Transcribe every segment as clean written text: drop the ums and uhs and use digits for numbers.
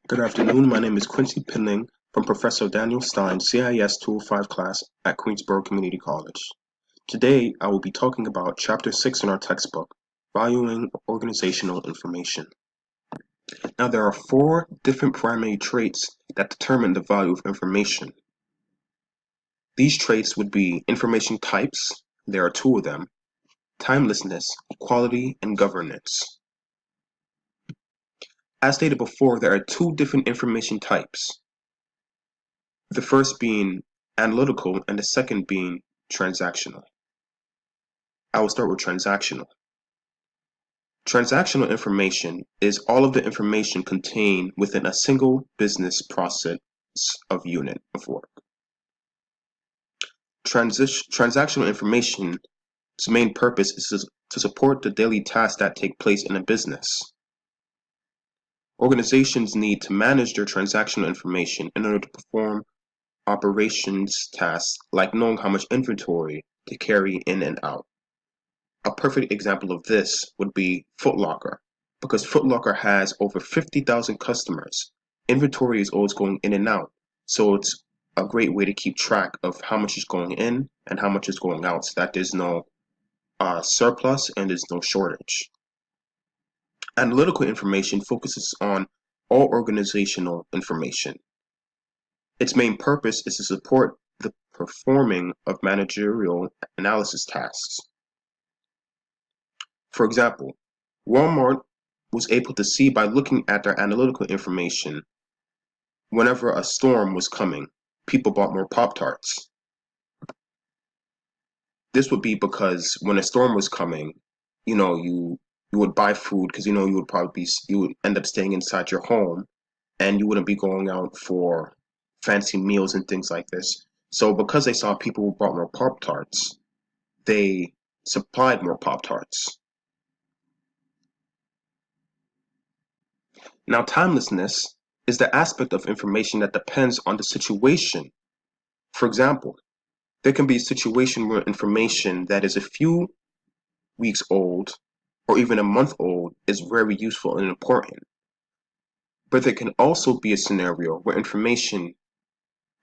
Good afternoon. My name is Quincy Pinling from Professor Daniel Stein CIS 205 class at Queensborough Community College. Today, I will be talking about Chapter 6 in our textbook, Valuing Organizational Information. Now, there are 4 different primary traits that determine the value of information. These traits would be information types, there are 2 of them, timelessness, quality, and governance. As stated before, there are 2 different information types. The first being analytical and the second being transactional. I will start with transactional. Transactional information is all of the information contained within a single business process of unit of work. Transactional information's main purpose is to support the daily tasks that take place in a business. Organizations need to manage their transactional information in order to perform operations tasks like knowing how much inventory to carry in and out. A perfect example of this would be Foot Locker, because Foot Locker has over 50,000 customers. Inventory is always going in and out, so it's a great way to keep track of how much is going in and how much is going out, so that there's no surplus and there's no shortage. Analytical information focuses on all organizational information. Its main purpose is to support the performing of managerial analysis tasks. For example, Walmart was able to see by looking at their analytical information whenever a storm was coming, people bought more Pop-Tarts. This would be because when a storm was coming, you would buy food because you would end up staying inside your home and you wouldn't be going out for fancy meals and things like this. So because they saw people who bought more Pop-Tarts, they supplied more Pop-Tarts. Now, timelessness is the aspect of information that depends on the situation. For example, there can be a situation where information that is a few weeks old or even a month old is very useful and important. But there can also be a scenario where information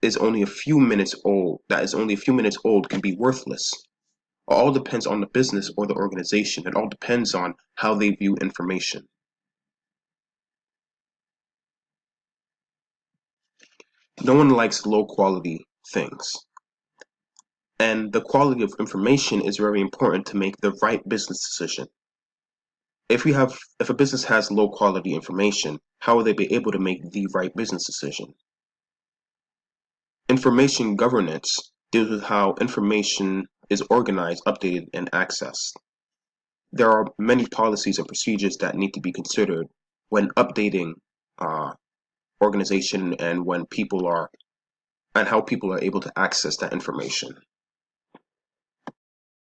is only a few minutes old, can be worthless. It all depends on the business or the organization. It all depends on how they view information. No one likes low quality things. And the quality of information is very important to make the right business decision. If a business has low quality information, how will they be able to make the right business decision? Information governance deals with how information is organized, updated, and accessed. There are many policies and procedures that need to be considered when updating organization and how people are able to access that information.